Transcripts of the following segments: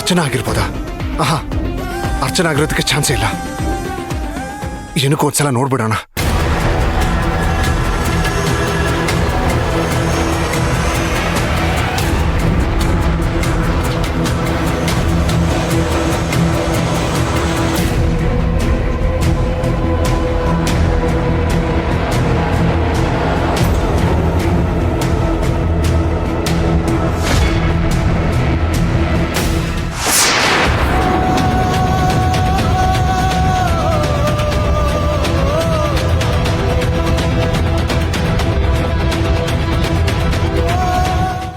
ಅರ್ಚನಾ ಆಗಿರ್ಬೋದಾ? ಆಹಾ, ಅರ್ಚನಾ ಆಗಿರೋದಕ್ಕೆ ಚಾನ್ಸೇ ಇಲ್ಲ. ಏನಕ್ಕೂ ಒಂದ್ಸಲ ನೋಡ್ಬಿಡೋಣ.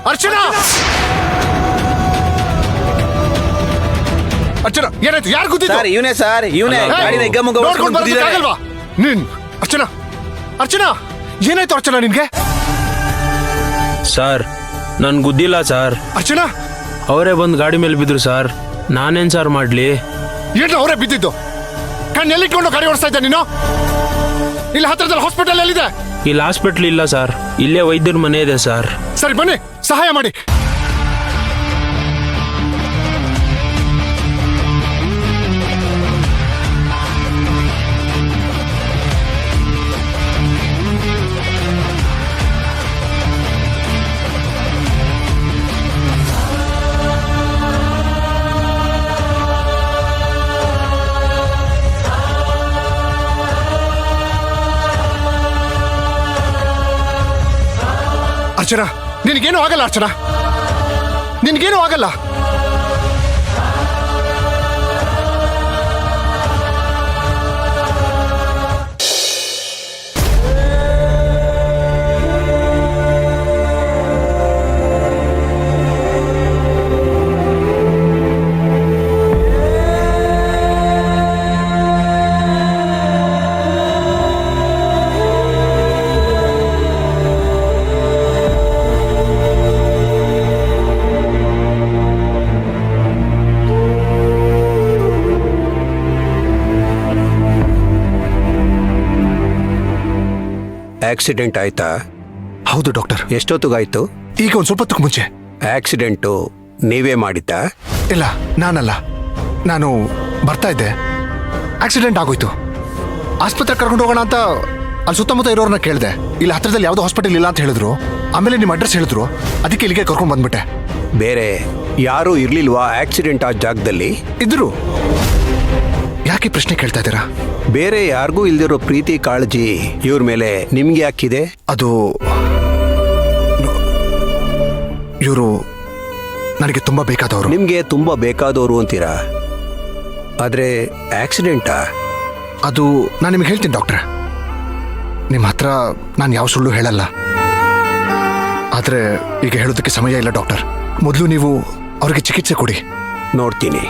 ಅರ್ಚನಾ! ಅರ್ಚನಾ, ಏನಾಯ್ತು? ಯಾರು ಗುದ್ದಿದ್ದು? ಸರ್ ಇವನೇ ಸರ್ ಇವನೇ ಗಾಡಿನ ಹಿಗ್ಗಮುಗ್ಗ ನೋಡ್ಕೊಂಡು ಬರೋದಕ್ಕಾಗಲ್ವಾ? ನೀನ್ ಅರ್ಚನಾ, ಅರ್ಚನಾ, ಏನಾಯ್ತು ಅರ್ಚನಾ ನಿನ್ಗೆ? ಸರ್ ನನ್ ಗುದ್ದಿಲ್ಲ ಸರ್. ಅರ್ಚನಾ, ಅವರೇ ಬಂದು ಗಾಡಿ ಮೇಲೆ ಬಿದ್ರು ಸರ್. ನಾನೇನ್ ಸರ್ ಮಾಡ್ಲಿ? ಏನು ಅವರೇ ಬಿದ್ದಿದ್ದು? ಕಣ್ಣು ಎಲ್ಲಿಟ್ಕೊಂಡು ಗಾಡಿ ಓಡಿಸ್ತಾ ಇದ್ದೆ ನೀನು? ಇಲ್ಲಿ ಹತ್ರದಲ್ಲಿ ಹಾಸ್ಪಿಟಲ್ ಎಲ್ಲಿದೆ? ಇಲ್ಲಿ ಹಾಸ್ಪಿಟ್ಲ್ ಇಲ್ಲ ಸರ್, ಇಲ್ಲೇ ವೈದ್ಯರ ಮನೆ ಇದೆ ಸರ್. ಸರಿ ಬನ್ನಿ, ಸಹಾಯ ಮಾಡಿ. ಅರ್ಚನಾ, ನಿನಗೇನು ಆಗಲ್ಲ. ಅರ್ಚನಾ, ನಿನಗೇನು ಆಗಲ್ಲ. ಆಕ್ಸಿಡೆಂಟ್ ಆಯ್ತಾ? ಹೌದು ಡಾಕ್ಟರ್. ಎಷ್ಟೊತ್ತಿಗಾಯ್ತು? ಈಗ ಒಂದು ಸ್ವಲ್ಪ ಹೊತ್ತಿಗೆ ಮುಂಚೆ. ಆಕ್ಸಿಡೆಂಟು ನೀವೇ ಮಾಡಿದ್ದಾ? ಇಲ್ಲ, ನಾನಲ್ಲ. ನಾನು ಬರ್ತಾ ಇದ್ದೆ, ಆಕ್ಸಿಡೆಂಟ್ ಆಗೋಯ್ತು. ಆಸ್ಪತ್ರೆ ಕರ್ಕೊಂಡು ಹೋಗೋಣ ಅಂತ ಅಲ್ಲಿ ಸುತ್ತಮುತ್ತ ಇರೋರನ್ನ ಕೇಳಿದೆ. ಇಲ್ಲಿ ಹತ್ರದಲ್ಲಿ ಯಾವುದೋ ಹಾಸ್ಪಿಟಲ್ ಇಲ್ಲ ಅಂತ ಹೇಳಿದ್ರು. ಆಮೇಲೆ ನಿಮ್ಮ ಅಡ್ರೆಸ್ ಹೇಳಿದ್ರು, ಅದಕ್ಕೆ ಇಲ್ಲಿಗೆ ಕರ್ಕೊಂಡು ಬಂದ್ಬಿಟ್ಟೆ. ಬೇರೆ ಯಾರೂ ಇರ್ಲಿಲ್ವಾ ಆಕ್ಸಿಡೆಂಟ್ ಆ ಜಾಗದಲ್ಲಿ? ಇದ್ರು. ಯಾಕೆ ಪ್ರಶ್ನೆ ಕೇಳ್ತಾ ಇದ್ದೀರಾ? ಬೇರೆ ಯಾರಿಗೂ ಇಲ್ದಿರೋ ಪ್ರೀತಿ ಕಾಳಜಿ ಇವ್ರ ಮೇಲೆ ನಿಮ್ಗೆ ಯಾಕಿದೆ? ಅದು ಇವರು ನನಗೆ ತುಂಬಾ ಬೇಕಾದವರು. ನಿಮ್ಗೆ ತುಂಬಾ ಬೇಕಾದವರು ಅಂತೀರಾ, ಆದ್ರೆ ಆಕ್ಸಿಡೆಂಟಾ? ಅದು ನಾನು ನಿಮಗೆ ಹೇಳ್ತೀನಿ ಡಾಕ್ಟ್ರೆ. ನಿಮ್ಮ ಹತ್ರ ನಾನು ಯಾವ ಸುಳ್ಳು ಹೇಳಲ್ಲ. ಆದ್ರೆ ಈಗ ಹೇಳೋದಕ್ಕೆ ಸಮಯ ಇಲ್ಲ ಡಾಕ್ಟರ್. ಮೊದಲು ನೀವು ಅವ್ರಿಗೆ ಚಿಕಿತ್ಸೆ ಕೊಡಿ. ನೋಡ್ತೀನಿ.